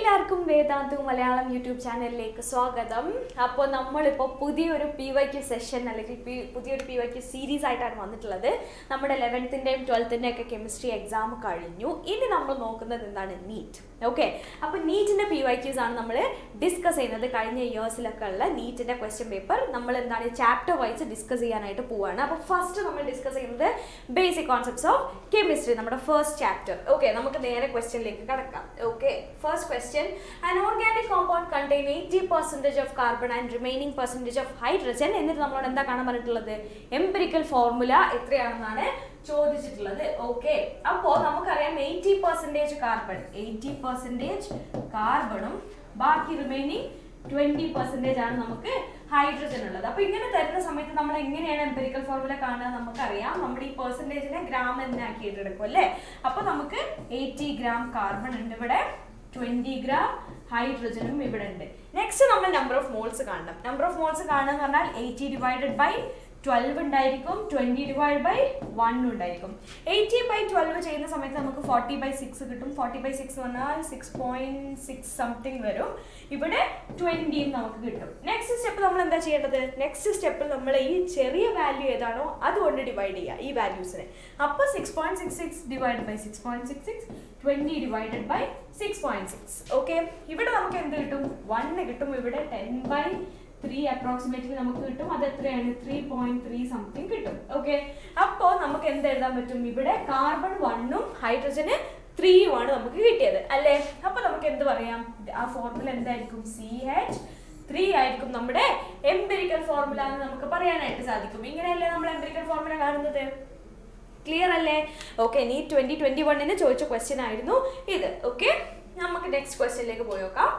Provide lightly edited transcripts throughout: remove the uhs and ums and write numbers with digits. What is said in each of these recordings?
എല്ലാവർക്കും വേദാന്തു മലയാളം യൂട്യൂബ് ചാനലിലേക്ക് സ്വാഗതം. അപ്പോൾ നമ്മളിപ്പോൾ പുതിയൊരു PYQ സെഷൻ അല്ലെങ്കിൽ പുതിയൊരു PYQ സീരീസ് ആയിട്ടാണ് വന്നിട്ടുള്ളത്. നമ്മുടെ 11th-ന്റെയും 12th-ന്റെയും ഒക്കെ കെമിസ്ട്രി എക്സാം കഴിഞ്ഞു. ഇനി നമ്മൾ നോക്കുന്നത് എന്താണ്? നീറ്റ്. ഓക്കെ, അപ്പോൾ നീറ്റിൻ്റെ PYQs ആണ് നമ്മൾ ഡിസ്കസ് ചെയ്യുന്നത്. കഴിഞ്ഞ ഇയേഴ്സിലൊക്കെ ഉള്ള നീറ്റിൻ്റെ ക്വസ്റ്റ്യൻ പേപ്പർ നമ്മൾ എന്താണ് ചാപ്റ്റർ വൈസ് ഡിസ്കസ് ചെയ്യാനായിട്ട് പോവുകയാണ്. അപ്പോൾ ഫസ്റ്റ് നമ്മൾ ഡിസ്കസ് ചെയ്യുന്നത് ബേസിക് കോൺസെപ്റ്റ്സ് ഓഫ് കെമിസ്ട്രി, നമ്മുടെ ഫസ്റ്റ് ചാപ്റ്റർ. ഓക്കെ, നമുക്ക് നേരെ ക്വസ്റ്റ്യനിലേക്ക് കടക്കാം. Okay, first question, an organic compound contain 80% of carbon and remaining percentage of hydrogen. എന്നിട്ട് നമ്മളോട് എന്താ കാണാൻ പറഞ്ഞിട്ടുള്ളത്? എംപിരിക്കൽ ഫോർമുല എത്രയാണെന്നാണ് ചോദിച്ചിട്ടുള്ളത്. ഓക്കെ, അപ്പോൾ നമുക്കറിയാം 80% കാർബണും ബാക്കി റിമൈനിങ് 20% ആണ് നമുക്ക് ഹൈഡ്രജൻ ഉള്ളത്. അപ്പൊ ഇങ്ങനെ തരുന്ന സമയത്ത് നമ്മൾ എങ്ങനെയാണ് എംപിരിക്കൽ ഫോർമുല കാണുക? നമുക്കറിയാം, നമ്മുടെ ഈ പെർസെന്റേജിനെ ഗ്രാം എന്നാക്കിയിട്ട് എടുക്കും അല്ലേ. അപ്പൊ നമുക്ക് 80 ഗ്രാം കാർബൺ ഉണ്ട് ഇവിടെ, 20 ഗ്രാം ഹൈഡ്രജനും ഇവിടെ ഉണ്ട്. നെക്സ്റ്റ് നമ്മൾ നമ്പർ ഓഫ് മോൾസ് കാണണം. നമ്പർ ഓഫ് മോൾസ് കാണുക എന്ന് പറഞ്ഞാൽ 80 ഡിവൈഡഡ് ബൈ 12 ഉണ്ടായിരിക്കും, 20 ഡിവൈഡ് ബൈ 1 ഉണ്ടായിരിക്കും. 80/12 ചെയ്യുന്ന സമയത്ത് നമുക്ക് 40/6 കിട്ടും. 40/6 പറഞ്ഞാൽ 6.6 സംതിങ് വരും. ഇവിടെ 20 നമുക്ക് കിട്ടും. നെക്സ്റ്റ് സ്റ്റെപ്പ് നമ്മൾ എന്താ ചെയ്യേണ്ടത്? നെക്സ്റ്റ് സ്റ്റെപ്പിൽ നമ്മൾ ഈ ചെറിയ വാല്യൂ ഏതാണോ അതുകൊണ്ട് ഡിവൈഡ് ചെയ്യുക ഈ വാല്യൂസിനെ. അപ്പോൾ 6.66 divide by 6.66, 20 divided by 6.6. Okay, ഇവിടെ നമുക്ക് എന്ത് കിട്ടും? 1 കിട്ടും. ഇവിടെ 10/3 അപ്രോക്സിമേറ്റ്ലി നമുക്ക് കിട്ടും. അത് എത്രയാണ്? 3.3 സംതിങ് കിട്ടും. ഓക്കെ, അപ്പോൾ നമുക്ക് എന്ത് എഴുതാൻ പറ്റും? ഇവിടെ കാർബൺ 1ഉം ഹൈഡ്രജന് 3ഉം ആണ് നമുക്ക് കിട്ടിയത് അല്ലേ. അപ്പൊ നമുക്ക് എന്ത് പറയാം? ആ ഫോർമുല എന്തായിരിക്കും? CH3 ആയിരിക്കും നമ്മുടെ എംപിരിക്കൽ ഫോർമുല എന്ന് നമുക്ക് പറയാനായിട്ട് സാധിക്കും. ഇങ്ങനെയല്ലേ നമ്മൾ എംപിരിക്കൽ ഫോർമുല കാണുന്നത്? ക്ലിയർ അല്ലേ? ഓക്കെ, നീറ്റ് 2021 ചോദിച്ച ക്വസ്റ്റ്യൻ ആയിരുന്നു ഇത്. ഓക്കെ, നമുക്ക് നെക്സ്റ്റ് ക്വസ്റ്റ്യനിലേക്ക് പോയി നോക്കാം.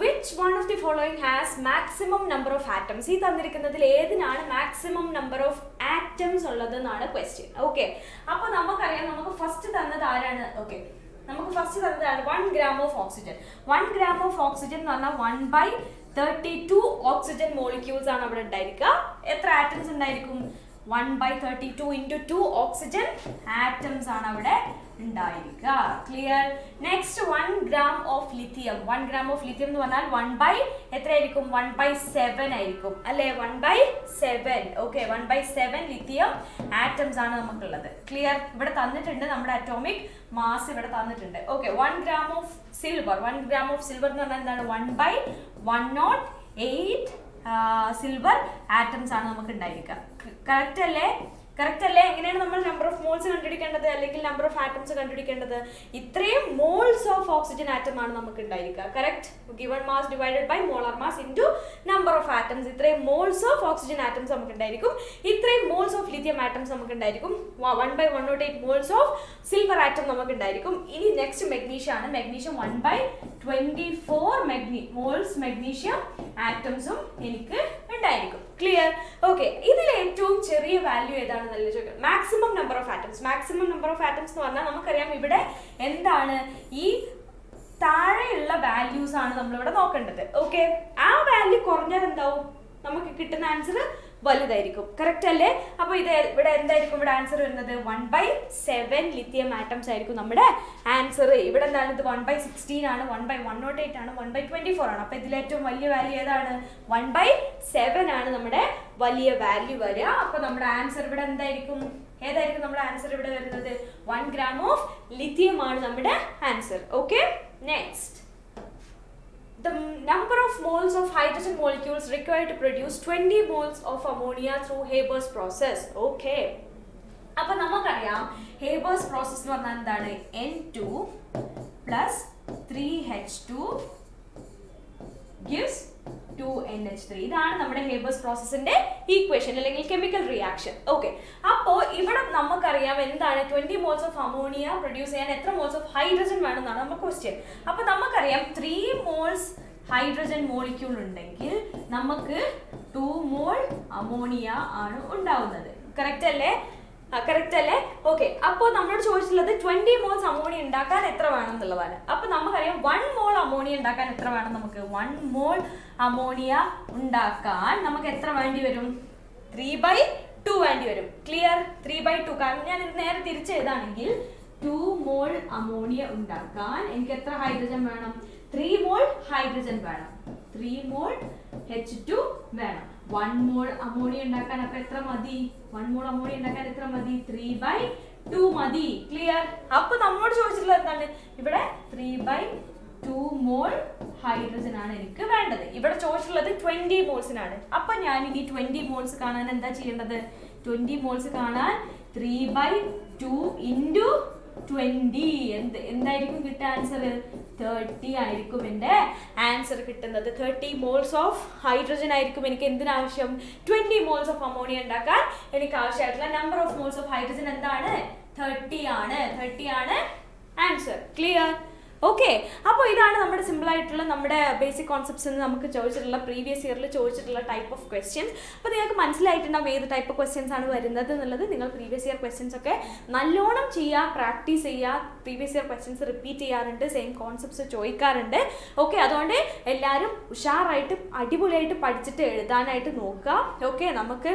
Which one of the following has maximum number of atoms? ഈ തന്നിരിക്കുന്നതിൽ ഏതിനാണ് മാക്സിമം നമ്പർ ഓഫ് ആറ്റംസ് ഉള്ളത് എന്നാണ് ക്വസ്റ്റ്യൻ. ഓക്കെ, അപ്പോൾ നമുക്കറിയാം, നമുക്ക് ഫസ്റ്റ് തന്നത് ആരാണ്? ഓക്കെ, നമുക്ക് ഫസ്റ്റ് തന്നതാണ് 1 gram of oxygen. 1 gram of oxygen എന്ന് പറഞ്ഞാൽ 1/32 ഓക്സിജൻ മോളിക്യൂൾസ് ആണ് അവിടെ ഉണ്ടായിരിക്കുക. എത്ര ആറ്റംസ് ഉണ്ടായിരിക്കും? 1/32 into 2 ഓക്സിജൻ ആറ്റംസ് ആണ് അവിടെ ഉണ്ടായിരിക്കുക. Clear? Next 1 gram of lithium. 1 gram of lithium എന്ന് പറഞ്ഞാൽ 1/എത്രയായിരിക്കും? 1/7 ആയിരിക്കും അല്ലേ? 1/7. ഓക്കെ, 1/7 ലിഥിയം ആറ്റംസ് ആണ് നമുക്കുള്ളത്. ക്ലിയർ? ഇവിടെ തന്നിട്ടുണ്ട് നമ്മുടെ അറ്റോമിക് മാസ് ഇവിടെ തന്നിട്ടുണ്ട്. Okay, 1 gram of silver. 1 gram of silver എന്ന് പറഞ്ഞാൽ എന്താണ്? 1/108 സിൽവർ ആറ്റംസ് ആണ് നമുക്ക് ഉണ്ടായിരിക്കുക. കറക്റ്റ് അല്ലേ? കറക്റ്റ് അല്ലേ? എങ്ങനെയാണ് നമ്മൾ നമ്പർ ഓഫ് മോൾസ് കണ്ടുപിടിക്കേണ്ടത് അല്ലെങ്കിൽ നമ്പർ ഓഫ് ആറ്റംസ് കണ്ടുപിടിക്കേണ്ടത്? ഇത്രയും മോൾസ് ഓഫ് ഓക്സിജൻ ആറ്റം ആണ് നമുക്ക് ഉണ്ടായിരിക്കുക. Correct? Given mass divided by molar mass into number of atoms. ഇത്രയും മോൾസ് ഓഫ് ഓക്സിജൻ ആറ്റംസ് നമുക്ക് ഉണ്ടായിരിക്കും. ഇത്രയും മോൾസ് ഓഫ് ലിഥിയം ആറ്റംസ് നമുക്ക് ഉണ്ടായിരിക്കും. 1/108 മോൾസ് ഓഫ് സിൽവർ ആറ്റം നമുക്ക് ഉണ്ടായിരിക്കും. ഇനി നെക്സ്റ്റ് മെഗ്നീഷ്യം ആണ്. മെഗ്നീഷ്യം 1/24 മോൾസ് മെഗ്നീഷ്യം ആറ്റംസും എനിക്ക് ഉണ്ടായിരിക്കും. ക്ലിയർ? ഓക്കെ, ഇതിൽ ഏറ്റവും ചെറിയ വാല്യൂ ഏതാണ് നല്ല ചോദിക്കാം. Maximum number of atoms. Maximum number of atoms എന്ന് പറഞ്ഞാൽ നമുക്കറിയാം ഇവിടെ എന്താണ്? ഈ താഴെയുള്ള വാല്യൂസ് ആണ് നമ്മളിവിടെ നോക്കേണ്ടത്. ഓക്കെ, ആ വാല്യൂ കുറഞ്ഞാൽ എന്താവും? നമുക്ക് കിട്ടുന്ന ആൻസർ വലുതായിരിക്കും. കറക്റ്റ് അല്ലേ? അപ്പോൾ ഇത് ഇവിടെ എന്തായിരിക്കും? ഇവിടെ ആൻസർ വരുന്നത് 1/7 ലിഥിയം ആറ്റംസ് ആയിരിക്കും നമ്മുടെ ആൻസർ. ഇവിടെ എന്താണ്? ഇത് 1/16 ആണ്, 1/108 ആണ്, 1/24 ആണ്. അപ്പോൾ ഇതിൽ ഏറ്റവും വലിയ വാല്യൂ ഏതാണ്? 1/7 ആണ് നമ്മുടെ വലിയ വാല്യൂ വരിക. അപ്പോൾ നമ്മുടെ ആൻസർ ഇവിടെ എന്തായിരിക്കും? ഏതായിരിക്കും നമ്മുടെ ആൻസർ ഇവിടെ വരുന്നത്? 1 gram ഓഫ് ലിഥിയം ആണ് നമ്മുടെ answer. Okay, next the number of moles of hydrogen molecules required to produce 20 moles of ammonia through Haber's process. Okay, അപ്പോൾ നമുക്കറിയാം Haber's process എന്ന് പറഞ്ഞാൽ എന്താണ്? N2 plus 3H2 gives 2NH3. ഇതാണ് നമ്മുടെ ഹേബേഴ്സ് പ്രോസസ്സിന്റെ ഈക്വേഷൻ അല്ലെങ്കിൽ കെമിക്കൽ റിയാക്ഷൻ. ഓക്കെ, അപ്പോൾ ഇവിടെ നമുക്കറിയാം എന്താണ്? 20 മോൾസ് ഓഫ് അമോണിയ പ്രൊഡ്യൂസ് ചെയ്യാൻ എത്ര മോൾസ് ഓഫ് ഹൈഡ്രജൻ വേണമെന്നാണ് നമ്മുടെ ക്വസ്റ്റ്യൻ. അപ്പോൾ നമുക്കറിയാം 3 മോൾസ് ഹൈഡ്രജൻ മോളിക്യൂൾ ഉണ്ടെങ്കിൽ നമുക്ക് 2 മോൾ അമോണിയ ആണ് ഉണ്ടാവുന്നത്. കറക്റ്റ് അല്ലേ? കറക്റ്റ് അല്ലേ? ഓക്കെ, അപ്പോൾ നമ്മളോട് ചോദിച്ചിട്ടുള്ളത് 20 മോൾസ് അമോണിയ ഉണ്ടാക്കാൻ എത്ര വേണം എന്നുള്ളതാണ്. അപ്പോൾ നമുക്കറിയാം 1 മോൾ അമോണിയ ഉണ്ടാക്കാൻ എത്ര വേണം? നമുക്ക് 1 മോൾ അമോണിയ ഉണ്ടാക്കാൻ നമുക്ക് എത്ര വേണ്ടി വരും? 3/2 വേണ്ടി വരും. ക്ലിയർ? 3/2. കാരണം ഞാൻ ഇത് നേരെ തിരിച്ചെഴുതാണെങ്കിൽ 2 മോൾ അമോണിയ ഉണ്ടാക്കാൻ എനിക്ക് എത്ര ഹൈഡ്രജൻ വേണം? 3 മോൾ ഹൈഡ്രജൻ വേണം. 3 മോൾ H2 വേണം. 1 മോൾ അമോണിയ ഉണ്ടാക്കാൻ അപ്പൊ എത്ര മതി? 1 മോൾ അമോണിയ ഉണ്ടാക്കാൻ എത്ര മതി? 3/2 മതി. ക്ലിയർ? അപ്പൊ നമ്മോട് ചോദിച്ചിട്ടുള്ളത് എന്താണ്? ഇവിടെ 3/2 മോൾ ഹൈഡ്രജൻ ആണ് എനിക്ക് വേണ്ടത്. ഇവിടെ ചോദിച്ചിട്ടുള്ളത് 20 മോൾസിനാണ്. അപ്പൊ ഞാൻ ഇനി 20 മോൾസ് കാണാൻ എന്താ ചെയ്യേണ്ടത്? 20 മോൾസ് കാണാൻ 3/2 into 20 എന്തായിരിക്കും കിട്ടുക ആൻസർ? 30 ആയിരിക്കും എൻ്റെ ആൻസർ കിട്ടുന്നത്. 30 മോൾസ് ഓഫ് ഹൈഡ്രജൻ ആയിരിക്കും എനിക്ക് എന്തിനാവശ്യം? 20 മോൾസ് ഓഫ് അമോണിയ ഉണ്ടാക്കാൻ എനിക്ക് ആവശ്യമായിട്ടുള്ള number of moles of hydrogen എന്താണ്? 30 ആണ്. 30 ആണ് ആൻസർ. ക്ലിയർ? ഓക്കെ. അപ്പോൾ ഇതാണ് നമ്മുടെ സിമ്പിൾ ആയിട്ടുള്ള നമ്മുടെ ബേസിക് കോൺസെപ്റ്റ്സ് എന്ന് നമുക്ക് ചോദിച്ചിട്ടുള്ള പ്രീവിയസ് ഇയറിൽ ചോദിച്ചിട്ടുള്ള ടൈപ്പ് ഓഫ് ക്വസ്റ്റ്യൻസ്. അപ്പോൾ നിങ്ങൾക്ക് മനസ്സിലായിട്ടുണ്ടാവും ഏത് ടൈപ്പ് ഓഫ് ക്വസ്റ്റ്യൻസ് ആണ് വരുന്നത് എന്നുള്ളത്. നിങ്ങൾ പ്രീവിയസ് ഇയർ ക്വസ്റ്റ്യൻസ് ഒക്കെ നല്ലോണം ചെയ്യുക, പ്രാക്ടീസ് ചെയ്യുക. പ്രീവിയസ് ഇയർ ക്വസ്റ്റ്യൻസ് റിപ്പീറ്റ് ചെയ്യാറുണ്ട്, സെയിം കോൺസെപ്റ്റ്സ് ചോദിക്കാറുണ്ട്. ഓക്കെ, അതുകൊണ്ട് എല്ലാവരും ഉഷാറായിട്ട് അടിപൊളിയായിട്ട് പഠിച്ചിട്ട് എഴുതാനായിട്ട് നോക്കുക. ഓക്കെ, നമുക്ക്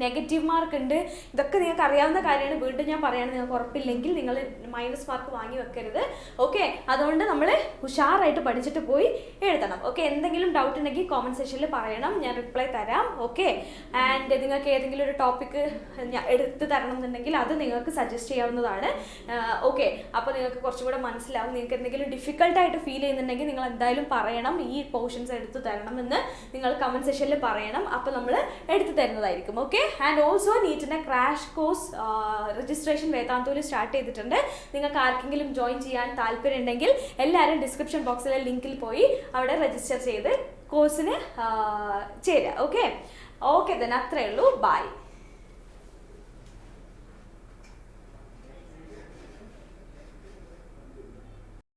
നെഗറ്റീവ് മാർക്ക് ഉണ്ട്, ഇതൊക്കെ നിങ്ങൾക്ക് അറിയാവുന്ന കാര്യമാണ്. വീണ്ടും ഞാൻ പറയുകയാണ്, നിങ്ങൾക്ക് ഉറപ്പില്ലെങ്കിൽ നിങ്ങൾ മൈനസ് മാർക്ക് വാങ്ങി വെക്കരുത്. ഓക്കെ, അതുകൊണ്ട് നമ്മൾ ഉഷാറായിട്ട് പഠിച്ചിട്ട് പോയി എഴുതണം. ഓക്കെ, എന്തെങ്കിലും ഡൗട്ട് ഉണ്ടെങ്കിൽ കോമൻറ്റ് സെക്ഷനിൽ പറയണം, ഞാൻ റിപ്ലൈ തരാം. ഓക്കെ, ആൻഡ് നിങ്ങൾക്ക് ഏതെങ്കിലും ഒരു ടോപ്പിക്ക് എടുത്ത് തരണം എന്നുണ്ടെങ്കിൽ അത് നിങ്ങൾക്ക് സജസ്റ്റ് ചെയ്യാവുന്നതാണ്. ഓക്കെ, അപ്പോൾ നിങ്ങൾക്ക് കുറച്ചും കൂടെ മനസ്സിലാവും. നിങ്ങൾക്ക് എന്തെങ്കിലും ഡിഫിക്കൽട്ടായിട്ട് ഫീൽ ചെയ്യുന്നുണ്ടെങ്കിൽ നിങ്ങൾ എന്തായാലും പറയണം, ഈ പോർഷൻസ് എടുത്ത് തരണം എന്ന് നിങ്ങൾ കമൻറ്റ് സെക്ഷനിൽ പറയണം. അപ്പോൾ നമ്മൾ എടുത്തു തരുന്നതായിരിക്കും. ഓക്കെ, ആൻഡ് ഓൾസോ നീറ്റിൻ്റെ ക്രാഷ് കോഴ്സ് രജിസ്ട്രേഷൻ വേദാന്തുവിൽ സ്റ്റാർട്ട് ചെയ്തിട്ടുണ്ട്. നിങ്ങൾക്ക് ആർക്കെങ്കിലും ജോയിൻ ചെയ്യാൻ താല്പര്യം ഉണ്ടെങ്കിൽ എല്ലാവരും ഡിസ്ക്രിപ്ഷൻ ബോക്സിലെ ലിങ്കിൽ പോയി അവിടെ രജിസ്റ്റർ ചെയ്ത് കോഴ്സിന് ചേരുക. ഓക്കെ, ദെൻ അത്രയേ ഉള്ളൂ. ബൈ.